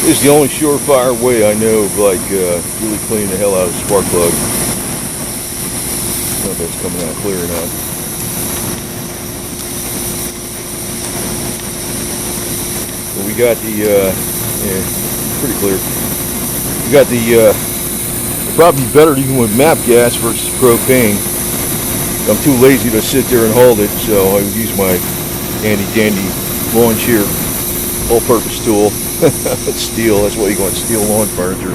This is the only surefire way I know of like really cleaning the hell out of a spark plug. I don't know if that's coming out clear or not. But we got the yeah, pretty clear. We got the probably better even with MAP gas versus propane. I'm too lazy to sit there and hold it, so I would use my handy dandy lawn shear all-purpose tool. Steel, that's why you go on steel lawn furniture.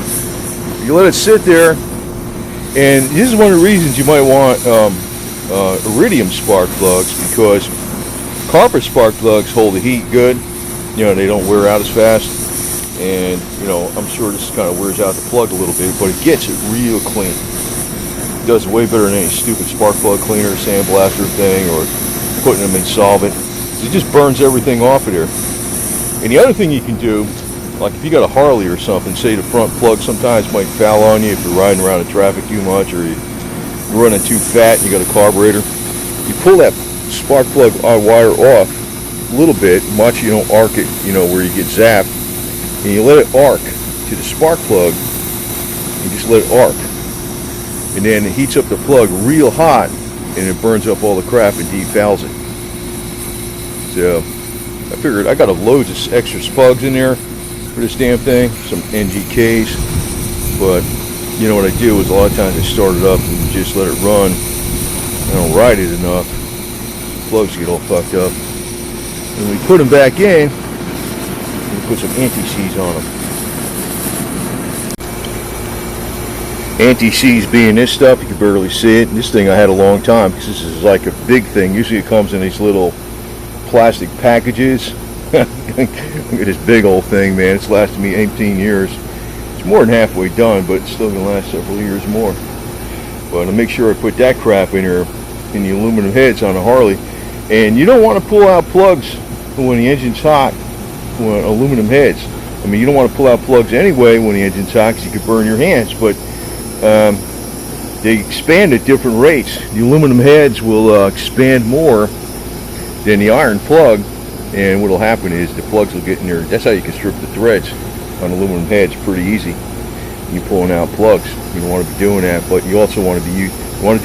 You let it sit there, and this is one of the reasons you might want iridium spark plugs, because copper spark plugs hold the heat good. You know, they don't wear out as fast, and you know, I'm sure this kind of wears out the plug a little bit, but it gets it real clean. It does way better than any stupid spark plug cleaner, sandblaster thing, or putting them in solvent. It just burns everything off of there. And the other thing you can do, like if you got a Harley or something, say the front plug sometimes might foul on you if you're riding around in traffic too much, or you're running too fat and you got a carburetor. You pull that spark plug wire off a little bit, much, you don't arc it, you know, where you get zapped, and you let it arc to the spark plug. You just let it arc, and then it heats up the plug real hot, and it burns up all the crap and defouls it. So I figured I got loads of extra spugs in there for this damn thing, some NGKs, but you know what I do is a lot of times I start it up and just let it run. I don't ride it enough, plugs get all fucked up. When we put them back in, we put some anti-seize on them. Anti-seize being this stuff, you can barely see it. This thing I had a long time because this is like a big thing. Usually it comes in these little plastic packages. Look at this big old thing, man. It's lasted me 18 years. It's more than halfway done, but it's still gonna last several years more. But I'll make sure I put that crap in here, in the aluminum heads on a Harley. And you don't want to pull out plugs when the engine's hot, when aluminum heads. I mean, you don't want to pull out plugs anyway when the engine's hot, because you could burn your hands, but they expand at different rates. The aluminum heads will expand more than the iron plug, and what'll happen is the plugs will get in there. That's how you can strip the threads on aluminum heads pretty easy. You're pulling out plugs. You don't want to be doing that, but you also want to do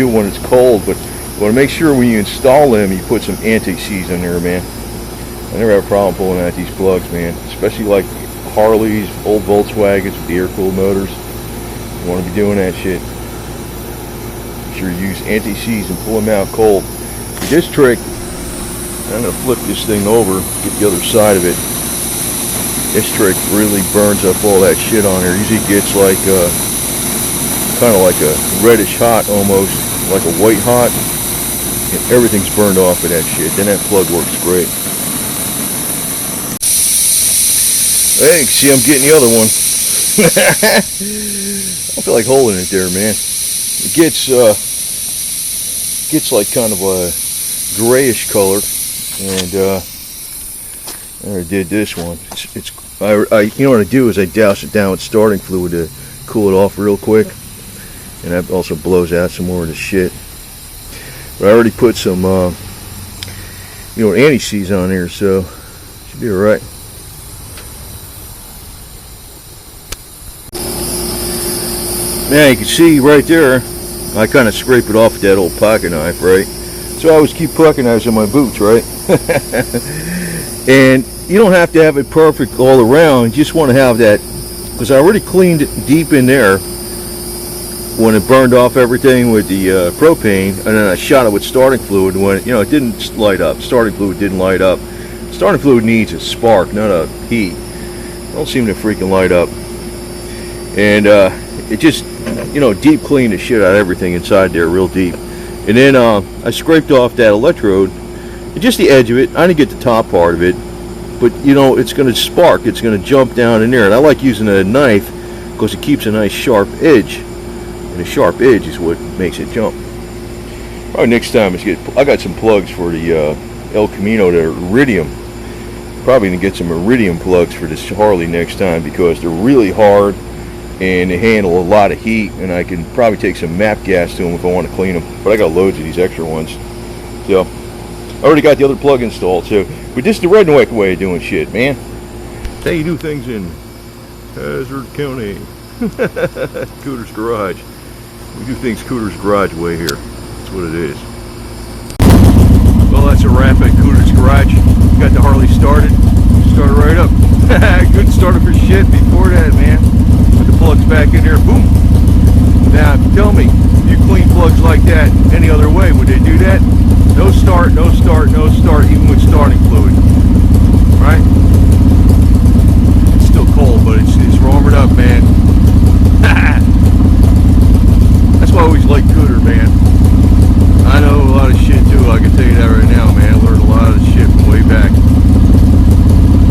it when it's cold, but you want to make sure when you install them you put some anti-seize in there, man. I never have a problem pulling out these plugs, man, especially like Harleys, old Volkswagens with the air-cooled motors. You want to be doing that shit. Make sure you use anti-seize and pull them out cold. With this trick, I'm going to flip this thing over, get the other side of it. This trick really burns up all that shit on there. Usually gets like kind of like a reddish hot almost, like a white hot. And everything's burned off of that shit. Then that plug works great. Hey, see, I'm getting the other one. I feel like holding it there, man. It gets like kind of a grayish color. And I did this one. You know what I do is I douse it down with starting fluid to cool it off real quick, and that also blows out some more of the shit. But I already put some, anti-seize on here, so should be all right. Man, you can see right there, I kind of scrape it off with that old pocket knife, right? So I always keep pocket knives in my boots, right? And you don't have to have it perfect all around. You just want to have that, because I already cleaned it deep in there when it burned off everything with the propane, and then I shot it with starting fluid. When it didn't light up, starting fluid didn't light up. Starting fluid needs a spark, not a heat. It don't seem to freaking light up. And it just, deep cleaned the shit out of everything inside there, real deep. And then I scraped off that electrode, just the edge of it. I didn't get the top part of it, but it's going to spark. It's going to jump down in there, and I like using a knife because it keeps a nice sharp edge, and a sharp edge is what makes it jump. Probably next time I got some plugs for the El Camino that are iridium. Probably gonna get some iridium plugs for this Harley next time, because they're really hard and they handle a lot of heat, and I can probably take some MAP gas to them if I want to clean them. But I got loads of these extra ones. So I already got the other plug installed. So, but this is the Redneck way of doing shit, man. That's how you do things in Hazard County. Cooter's Garage. We do things Cooter's Garage way here. That's what it is. Well, that's a wrap at Cooter's Garage. Got the Harley started. Started right up. Couldn't start it for shit before that, man. Put the plugs back in there. Boom. Now, tell me, if you clean plugs like that any other way, would they do that? No start, no start, no start, even with starting fluid. Right? It's still cold, but it's warming up, man.